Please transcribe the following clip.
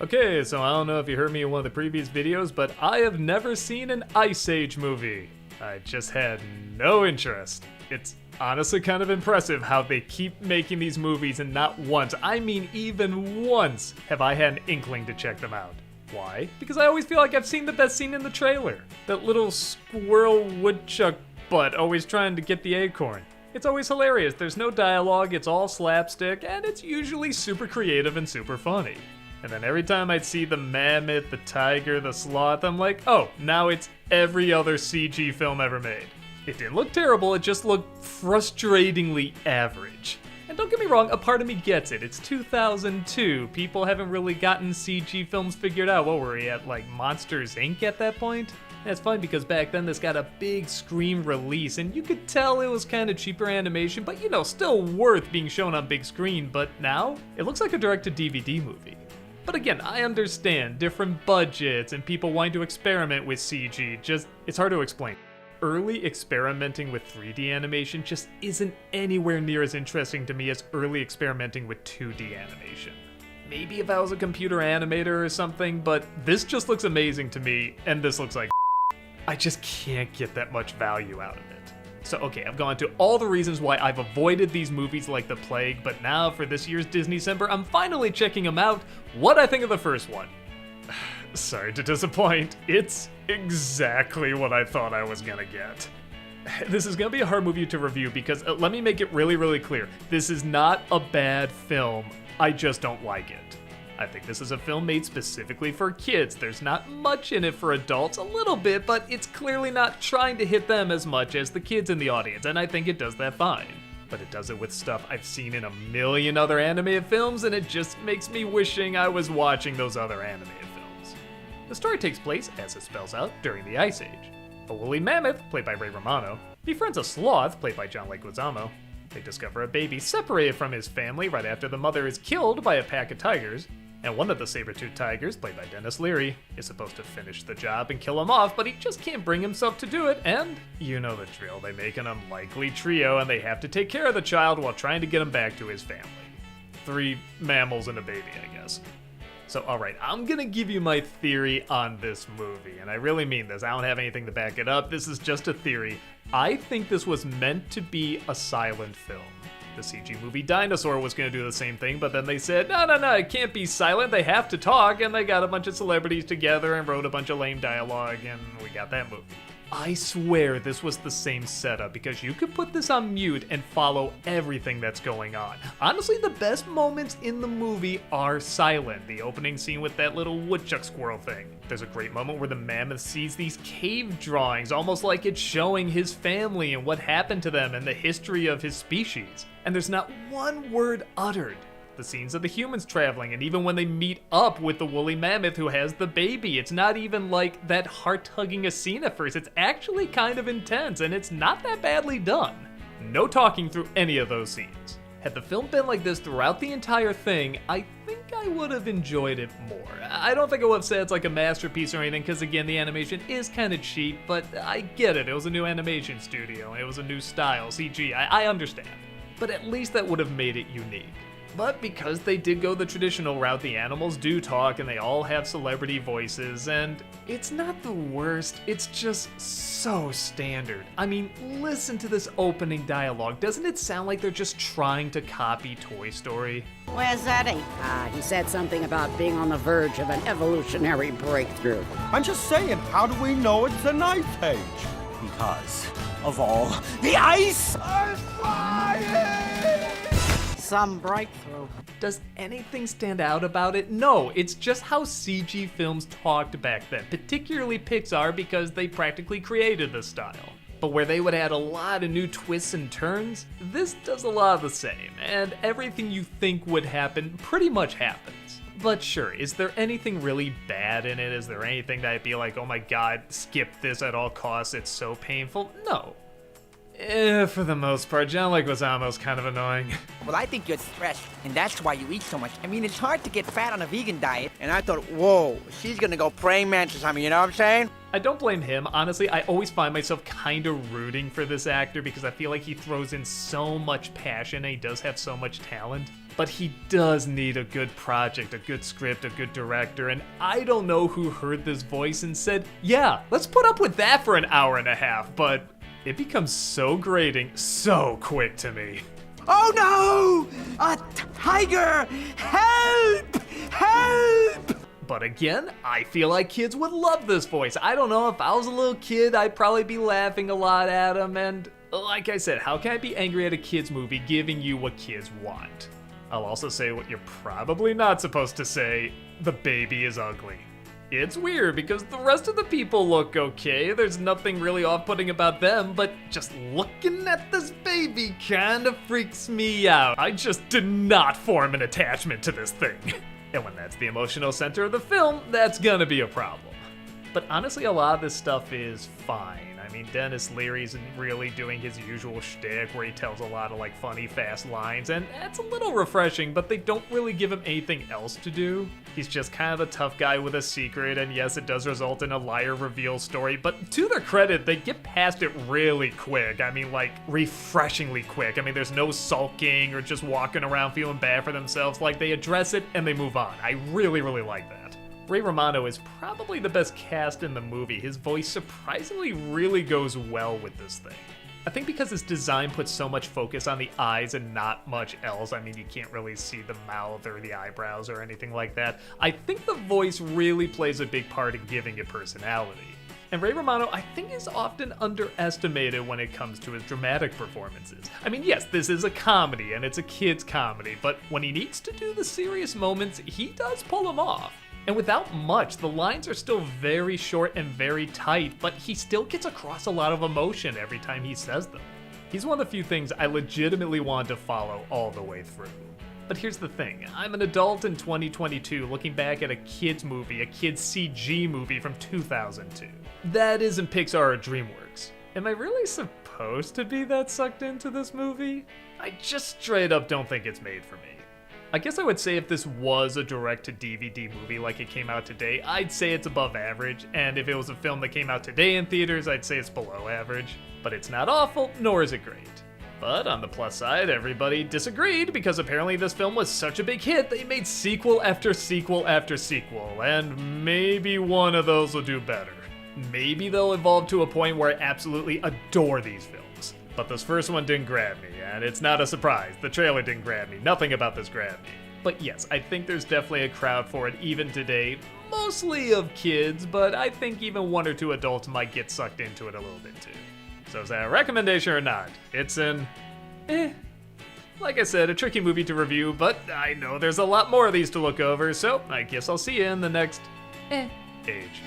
Okay, so I don't know if you heard me in one of the previous videos, but I have never seen an Ice Age movie. I just had no interest. It's honestly kind of impressive how they keep making these movies and not once, I mean even once, have I had an inkling to check them out. Why? Because I always feel like I've seen the best scene in the trailer. That little squirrel woodchuck butt always trying to get the acorn. It's always hilarious, there's no dialogue, it's all slapstick, and it's usually super creative and super funny. And then every time I'd see the mammoth, the tiger, the sloth, I'm like, oh, now it's every other CG film ever made. It didn't look terrible, it just looked frustratingly average. And don't get me wrong, a part of me gets it. It's 2002, people haven't really gotten CG films figured out. What were we at, like Monsters, Inc. at that point? That's fine because back then this got a big screen release and you could tell it was kind of cheaper animation, but you know, still worth being shown on big screen. But now, it looks like a direct-to-DVD movie. But again, I understand different budgets and people wanting to experiment with CG, just, it's hard to explain. Early experimenting with 3D animation just isn't anywhere near as interesting to me as early experimenting with 2D animation. Maybe if I was a computer animator or something, but this just looks amazing to me, and this looks like I just can't get that much value out of it. So okay, I've gone to all the reasons why I've avoided these movies like the plague, but now for this year's DisneyCember, I'm finally checking them out. What I think of the first one. Sorry to disappoint, it's exactly what I thought I was gonna get. This is gonna be a hard movie to review because let me make it really clear. This is not a bad film, I just don't like it. I think this is a film made specifically for kids. There's not much in it for adults, a little bit, but it's clearly not trying to hit them as much as the kids in the audience, and I think it does that fine. But it does it with stuff I've seen in a million other animated films, and it just makes me wishing I was watching those other animated films. The story takes place, as it spells out, during the Ice Age. A woolly mammoth, played by Ray Romano, befriends a sloth, played by Leguizamo. They discover a baby separated from his family right after the mother is killed by a pack of tigers, and one of the saber-toothed tigers, played by Denis Leary, is supposed to finish the job and kill him off, but he just can't bring himself to do it, and you know the drill. They make an unlikely trio, and they have to take care of the child while trying to get him back to his family. 3 mammals and a baby, I guess. So, alright, I'm gonna give you my theory on this movie, and I really mean this. I don't have anything to back it up. This is just a theory. I think this was meant to be a silent film. The CG movie Dinosaur was going to do the same thing, but then they said, no, it can't be silent, they have to talk, and they got a bunch of celebrities together and wrote a bunch of lame dialogue, and we got that movie. I swear this was the same setup, because you could put this on mute and follow everything that's going on. Honestly, the best moments in the movie are silent. The opening scene with that little woodchuck squirrel thing. There's a great moment where the mammoth sees these cave drawings, almost like it's showing his family and what happened to them and the history of his species. And there's not one word uttered. The scenes of the humans traveling, and even when they meet up with the woolly mammoth who has the baby, it's not even like that heart-tugging a scene at first. It's actually kind of intense, and it's not that badly done. No talking through any of those scenes. Had the film been like this throughout the entire thing, I think I would have enjoyed it more. I don't think I would have said it's like a masterpiece or anything, because again, the animation is kind of cheap, but I get it. It was a new animation studio, and it was a new style, CG, I understand. But at least that would have made it unique. But because they did go the traditional route, the animals do talk and they all have celebrity voices, and it's not the worst, it's just so standard. I mean, listen to this opening dialogue. Doesn't it sound like they're just trying to copy Toy Story? Where's Eddie? He said something about being on the verge of an evolutionary breakthrough. I'm just saying, how do we know it's an ice age? Because of all the ice! I'm flying! Some breakthrough. Does anything stand out about it? No, it's just how CG films talked back then, particularly Pixar, because they practically created the style. But where they would add a lot of new twists and turns, this does a lot of the same, and everything you think would happen pretty much happens. But sure, is there anything really bad in it? Is there anything that I'd be like, oh my god, skip this at all costs, it's so painful? No. For the most part, Leguizamo's kind of annoying. Well, I think you're stressed, and that's why you eat so much. I mean, it's hard to get fat on a vegan diet. And I thought, whoa, she's gonna go praying mantis on me, you know what I'm saying? I don't blame him. Honestly, I always find myself kind of rooting for this actor because I feel like he throws in so much passion and he does have so much talent. But he does need a good project, a good script, a good director, and I don't know who heard this voice and said, yeah, let's put up with that for an hour and a half, but it becomes so grating so quick to me. Oh no! A tiger! Help! Help! But again, I feel like kids would love this voice. I don't know, if I was a little kid, I'd probably be laughing a lot at him, and like I said, how can I be angry at a kid's movie giving you what kids want? I'll also say what you're probably not supposed to say, the baby is ugly. It's weird because the rest of the people look okay, there's nothing really off-putting about them, but just looking at this baby kinda freaks me out. I just did not form an attachment to this thing. And when that's the emotional center of the film, that's gonna be a problem. But honestly, a lot of this stuff is fine. I mean, Denis Leary isn't really doing his usual shtick where he tells a lot of like funny, fast lines, and that's a little refreshing, but they don't really give him anything else to do. He's just kind of a tough guy with a secret, and yes, it does result in a liar reveal story, but to their credit, they get past it really quick. I mean, like, refreshingly quick. I mean, there's no sulking or just walking around feeling bad for themselves. Like, they address it and they move on. I really, really like that. Ray Romano is probably the best cast in the movie. His voice surprisingly really goes well with this thing. I think because his design puts so much focus on the eyes and not much else. I mean, you can't really see the mouth or the eyebrows or anything like that. I think the voice really plays a big part in giving it personality. And Ray Romano, I think, is often underestimated when it comes to his dramatic performances. I mean, yes, this is a comedy and it's a kid's comedy, but when he needs to do the serious moments, he does pull them off. And without much, the lines are still very short and very tight, but he still gets across a lot of emotion every time he says them. He's one of the few things I legitimately wanted to follow all the way through. But here's the thing, I'm an adult in 2022 looking back at a kid's movie, a kid's CG movie from 2002. That isn't Pixar or DreamWorks. Am I really supposed to be that sucked into this movie? I just straight up don't think it's made for me. I guess I would say if this was a direct-to-DVD movie like it came out today, I'd say it's above average, and if it was a film that came out today in theaters, I'd say it's below average. But it's not awful, nor is it great. But on the plus side, everybody disagreed because apparently this film was such a big hit they made sequel after sequel after sequel, and maybe one of those will do better. Maybe they'll evolve to a point where I absolutely adore these films. But this first one didn't grab me, and it's not a surprise. The trailer didn't grab me. Nothing about this grabbed me. But yes, I think there's definitely a crowd for it even today, mostly of kids, but I think even one or two adults might get sucked into it a little bit too. So is that a recommendation or not? It's an like I said, a tricky movie to review, but I know there's a lot more of these to look over, so I guess I'll see you in the next age.